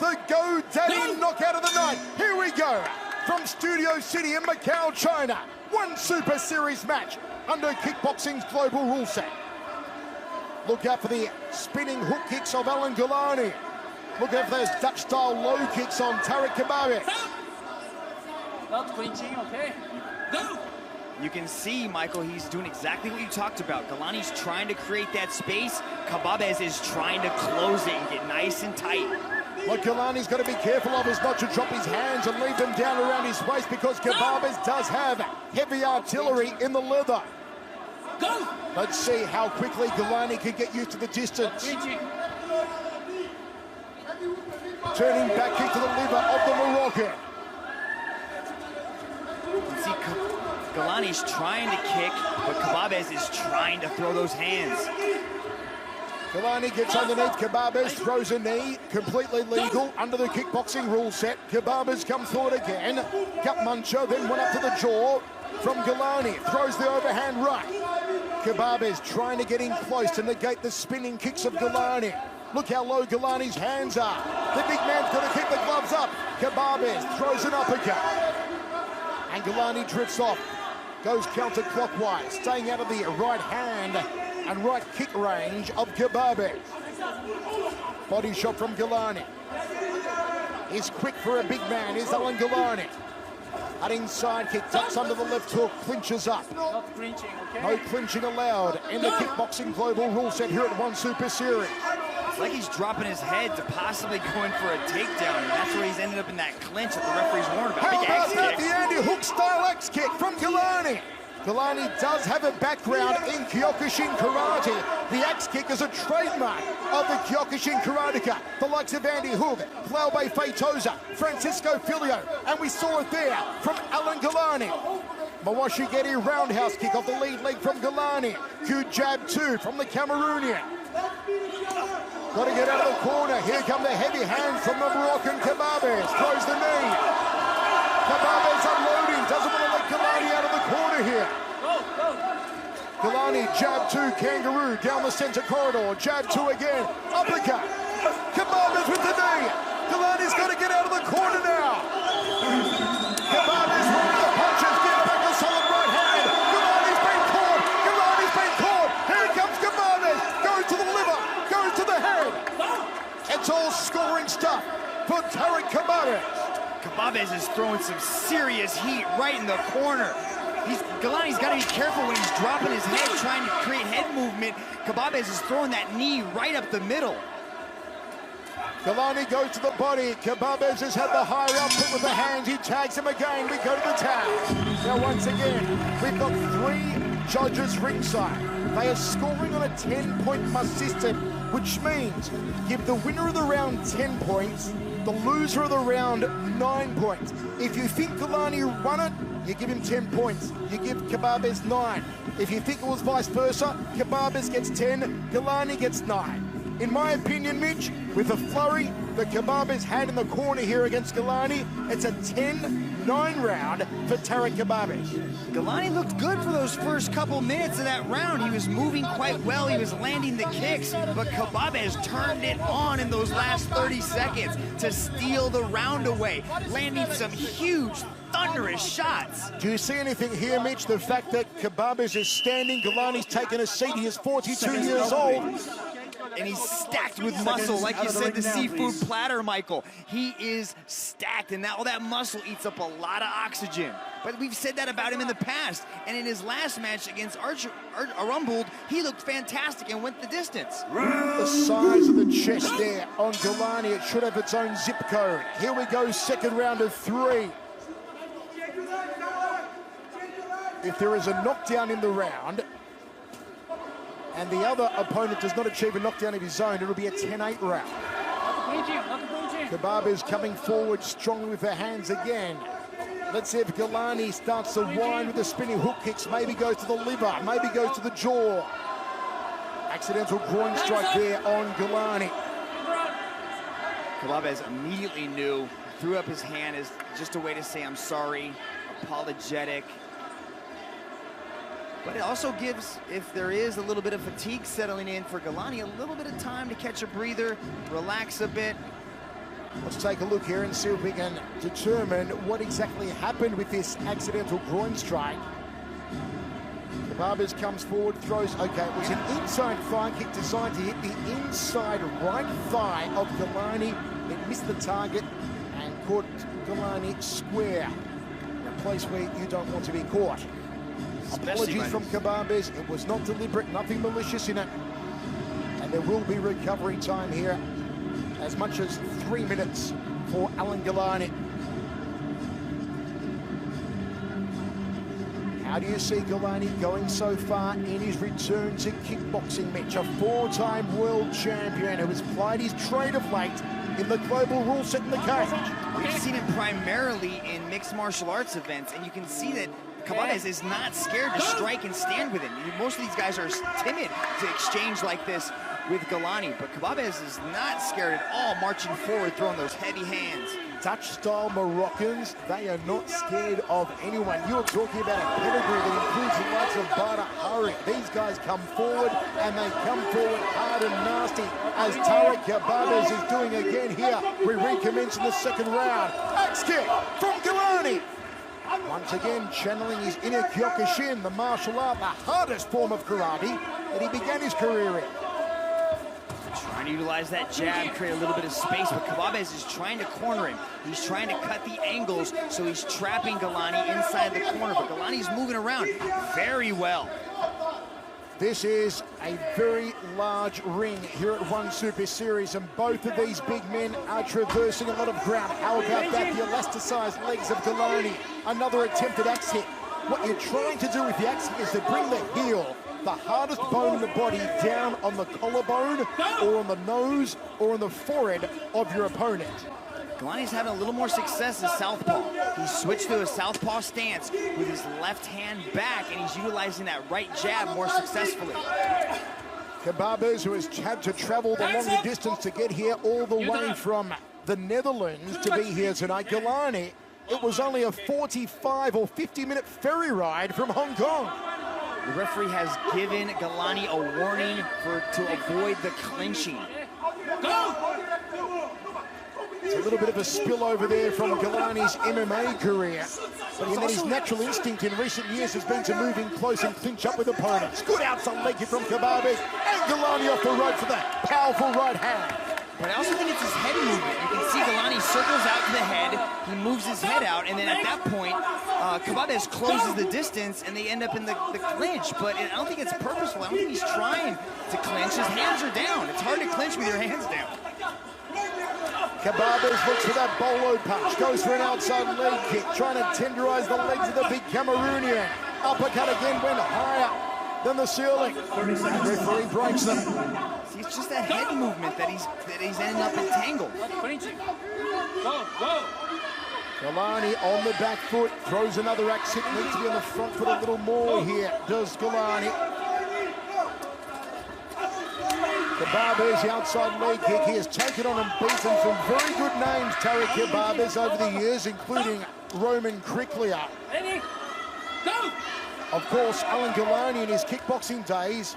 the go-daddy knockout of the night. Here we go. From Studio City in Macau, China. One Super Series match under kickboxing's global rule set. Look out for the spinning hook kicks of Alain Ngalani. Look out for those Dutch-style low kicks on Tarik Khabbaz. Not clinching, okay? Go! You can see, Michael, he's doing exactly what you talked about. Ngalani's trying to create that space. Khbabez is trying to close it and get nice and tight. What Ngalani's got to be careful of is not to drop his hands and leave them down around his waist, because Khbabez does have heavy artillery in the leather. Go! Let's see how quickly Ngalani can get used to the distance. Turning back kick to the liver of the Moroccan. You can see Ngalani's trying to kick, but Khbabez is trying to throw those hands. Ngalani gets underneath Khbabez, throws a knee, completely legal under the kickboxing rule set. Khbabez comes forward again, gut muncher, then one up to the jaw from Ngalani, throws the overhand right. Khbabez trying to get in close to negate the spinning kicks of Ngalani. Look how low Ngalani's hands are. The big man's got to keep the gloves up. Khbabez throws an uppercut. And Ngalani drifts off, goes counterclockwise, staying out of the right hand and right kick range of Khbabez. Body shot from Ngalani. He's quick for a big man, is Alain Ngalani. Cutting side kick, tucks under the left hook, clinches up. Not clinching, okay? No clinching allowed in the kickboxing global rule set here at One Super Series. It's like he's dropping his head to possibly going for a takedown, and that's where he's ended up in that clinch that the referee's warned about. How Big about axe that? kick. The Andy Hook style X kick from Ngalani. Ngalani does have a background in Kyokushin karate. The axe kick is a trademark of the Kyokushin karateka. The likes of Andy Hook, Flaube Feitosa, Francisco Filio, and we saw it there from Alain Ngalani. Mawashigeti roundhouse kick off the lead leg from Ngalani. Good jab too from the Cameroonian. Got to get out of the corner. Here come the heavy hands from the Moroccan Khbabez. Throws the knee. Khbabez unloading. Doesn't want to let Ngalani out of the corner here. Ngalani, jab two, kangaroo, down the center corridor. Jab two again. Uppercut. Khbabez with the knee. Ngalani's got to get out of the corner now. Khbabez rolling the punches. Get back a solid right hand. Ngalani's been caught. Ngalani's been caught. Here comes Khbabez. Goes to the liver. Goes to the head. It's all scoring stuff for Tarik Khabbaz. Khbabez is throwing some serious heat right in the corner. Ngalani's got to be careful when he's dropping his head, trying to create head movement. Khbabez is throwing that knee right up the middle. Ngalani goes to the body. Khbabez has had the higher output with the hands. He tags him again. We go to the tag. Now, once again, we've got 3 judges ringside. They are scoring on a 10-point must system, which means give the winner of the round 10 points, the loser of the round 9 points. If you think Ngalani won it, you give him 10 points. You give Khbabez 9. If you think it was vice versa, Khbabez gets 10, Ngalani gets 9. In my opinion, Mitch, with the flurry that Khbabez had in the corner here against Ngalani, it's a 10-9 round for Tarik Khabbaz. Ngalani looked good for those first couple minutes of that round. He was moving quite well. He was landing the kicks, but Khbabez turned it on in those last 30 seconds to steal the round away, landing some huge, thunderous shots. Do you see anything here, Mitch? The fact that Khbabez is standing, Ngalani's taken a seat. He is 42 years old. And he's stacked with muscle, like you said, the seafood platter, Michael. He is stacked, and all that muscle eats up a lot of oxygen. But we've said that about him in the past. And in his last match against Arambuld, he looked fantastic and went the distance. The size of the chest there on Ngalani, it should have its own zip code. Here we go, second round of 3. If there is a knockdown in the round, and the other opponent does not achieve a knockdown of his own, it'll be a 10-8 round. Khbabez coming forward strongly with the hands again. Let's see if Ngalani starts to wind with the spinning hook kicks, maybe goes to the liver, maybe goes to the jaw. Accidental groin strike there on Ngalani. Khbabez immediately knew, threw up his hand as just a way to say, I'm sorry, apologetic. But it also gives, if there is a little bit of fatigue settling in for Ngalani, a little bit of time to catch a breather, relax a bit. Let's take a look here and see if we can determine what exactly happened with this accidental groin strike. Khbabez comes forward, throws, okay, it was an inside thigh kick designed to hit the inside right thigh of Ngalani. It missed the target and caught Ngalani square, a place where you don't want to be caught. Apologies from Khbabez. It was not deliberate, nothing malicious in it. And there will be recovery time here, as much as 3 minutes for Alain Ngalani. How do you see Ngalani going so far in his return to kickboxing, Mitch? A four-time world champion who has plied his trade of late in the global rule set in the cage. We've seen it primarily in mixed martial arts events, and you can see that Khbabez is not scared to strike and stand with him. Most of these guys are timid to exchange like this with Ngalani, but Khbabez is not scared at all, marching forward, throwing those heavy hands. Dutch-style Moroccans, they are not scared of anyone. You're talking about a pedigree that includes the likes of Tarik. These guys come forward, and they come forward hard and nasty, as Tarik Khabbaz is doing again here. We recommence in the second round. Axe kick from Ngalani. Once again, channeling his inner Kyokushin, the martial art, the hardest form of karate that he began his career in. Trying to utilize that jab, create a little bit of space, but Khbabez is trying to corner him. He's trying to cut the angles, so he's trapping Ngalani inside the corner, but Ngalani's moving around very well. This is a very large ring here at One Super Series, and both of these big men are traversing a lot of ground. How about that, the elasticized legs of Ngalani? Another attempted axe hit. What you're trying to do with the axe hit is to bring the heel, the hardest bone in the body, down on the collarbone or on the nose or on the forehead of your opponent. Ngalani's having a little more success as southpaw. He's switched to a southpaw stance with his left hand back, and he's utilizing that right jab more successfully. Khbabez, who has had to travel the longer distance to get here all the way from the Netherlands to be here tonight. Ngalani, it was only a 45 or 50-minute ferry ride from Hong Kong. The referee has given Ngalani a warning to avoid the clinching. It's a little bit of a spillover there from Ngalani's MMA career, but his natural instinct in recent years has been to move in close and clinch up with opponents. Good outside leg hit from Khbabez, and Ngalani off the rope for that powerful right hand. But I also think it's his head movement. You can see Ngalani circles out to the head, he moves his head out, and then at that point, Khbabez closes the distance, and they end up in the clinch. But I don't think it's purposeful. I don't think he's trying to clinch. His hands are down. It's hard to clinch with your hands down. Khbabez looks for that bolo punch, goes for an outside leg kick, trying to tenderize the legs of the big Cameroonian. Uppercut again went higher than the ceiling. And the referee breaks them. See, it's just that head movement that he's ending up entangled. Go. Ngalani on the back foot, throws another axe hit, needs to be on the front foot a little more here, does Ngalani. Khbabez, the outside leg kick, he has taken on and beaten some very good names, Tarik Khabbaz, over the years, including Roman Kriklia. Ready? Go! Of course, Alain Ngalani in his kickboxing days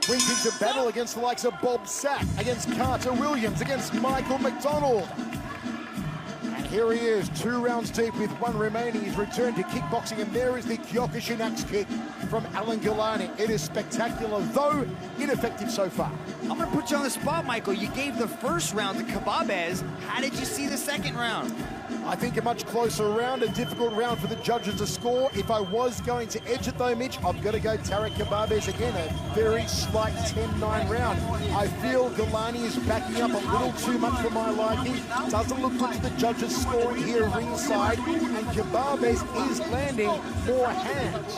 went into battle against the likes of Bob Sapp, against Carter Williams, against Michael McDonald. And here he is, 2 rounds deep with 1 remaining. He's returned to kickboxing, and there is the Kyokushin axe kick from Alain Ngalani. It is spectacular, though ineffective so far. I'm going to put you on the spot, Michael. You gave the first round to Khbabez. How did you see the second round? I think a much closer round, a difficult round for the judges to score. If I was going to edge it though, Mitch, I've got to go Tarik Khabbaz again, a very slight 10-9 round. I feel Ngalani is backing up a little too much for my liking. Doesn't look good to the judges scoring here ringside, and Khbabez is landing more hands.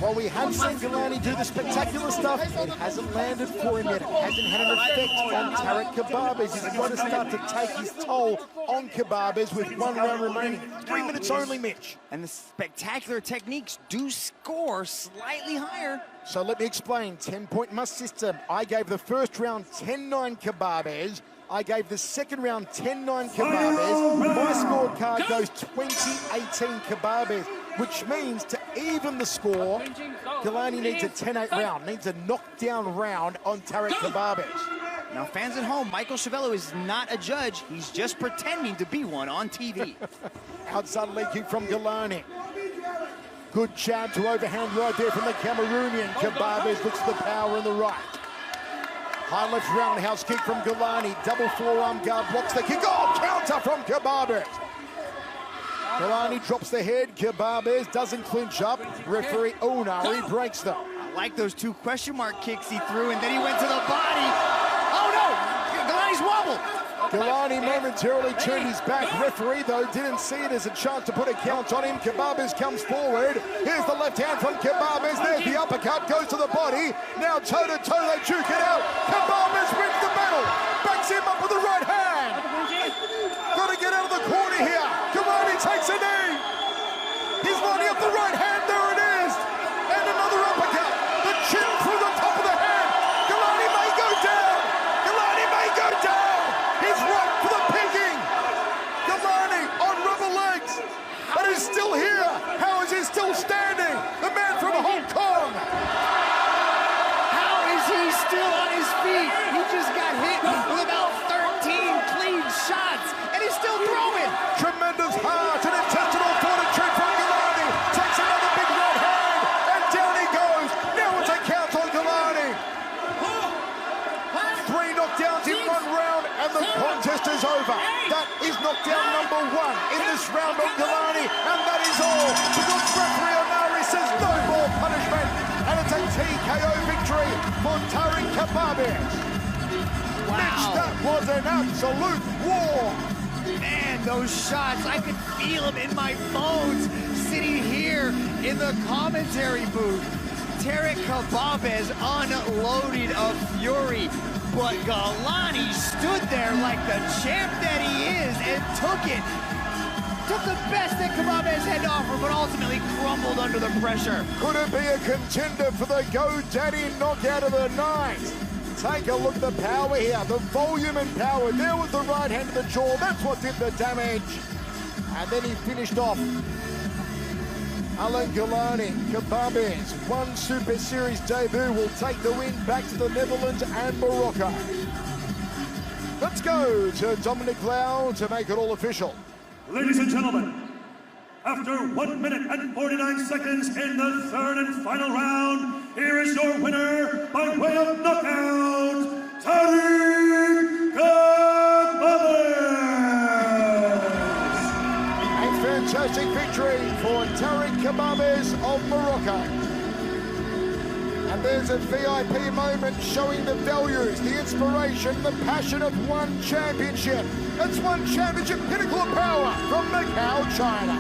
While we have seen Ngalani do the spectacular stuff, it hasn't landed for him yet. It hasn't had an effect on Tarik Khabbaz. He's got to start to take his toll on Khbabez with 1 round remaining. 3 minutes only, Mitch. And the spectacular techniques do score slightly higher. So let me explain. 10-point must system. I gave the first round 10-9 Khbabez. I gave the second round 10-9 Khbabez. My scorecard goes 20-18 Khbabez, which means to even the score, Ngalani needs a 10-8 round, needs a knockdown round on Tarik Khabbaz. Now, fans at home, Michael Schiavello is not a judge. He's just pretending to be one on TV. Outside leg kick from Ngalani. Good jab to overhand right there from the Cameroonian. Khbabez looks at the power in the right. High left roundhouse kick from Ngalani. Double forearm guard blocks the kick. Oh, counter from Khbabez. Ngalani drops the head. Khbabez doesn't clinch up. Referee Unari breaks them. I like those two question mark kicks he threw, and then he went to the body. Oh no! Ngalani's wobbled. Ngalani momentarily turned his back. Referee, though, didn't see it as a chance to put a count on him. Khbabez comes forward. Here's the left hand from Khbabez. There's the uppercut, goes to the body. Now toe-to-toe, they duke it out. Khbabez wins the battle. Backs him up with the right hand. Got to get out of the corner here. Ngalani takes a knee. He's lining up the right hand. There it is. And another uppercut. The chin through the top of the hand. Ngalani may go down. Ngalani may go down. He's right for the picking. Ngalani on rubber legs. But he's still here. How is he still standing? The man from Hong Kong. How is he still on his feet? He just got hit with about 13 clean shots, and he's still throwing. Tremendous heart and intestinal fortitude from Ngalani. Takes another big right hand, and down he goes. Now it's a count on Ngalani. 3 knockdowns in 1 round, and the contest is over. That is knockdown number 1 in this round on Ngalani, and that is all. Because referee Unari says no more punishment, and it's a TKO victory for Tarik Khabbaz. Wow. Mitch, that was an absolute war. Man, those shots, I could feel them in my bones sitting here in the commentary booth. Tarik Khabbaz unloaded of fury, but Ngalani stood there like the champ that he is and took it. Took the best that Khbabez had to offer, but ultimately crumbled under the pressure. Could it be a contender for the GoDaddy knockout of the night? Take a look at the power here, the volume and power. There was the right hand to the jaw. That's what did the damage. And then he finished off. Alain Ngalani, Khbabez, 1 Super Series debut, will take the win back to the Netherlands and Morocco. Let's go to Dominic Lau to make it all official. Ladies and gentlemen, after 1 minute and 49 seconds in the 3rd and final round, here is your winner by way of knockout, Tarik Khabbaz. A fantastic victory for Tarik Khabbaz of Morocco. And there's a VIP moment showing the values, the inspiration, the passion of one championship. It's one championship pinnacle of power from Macau, China.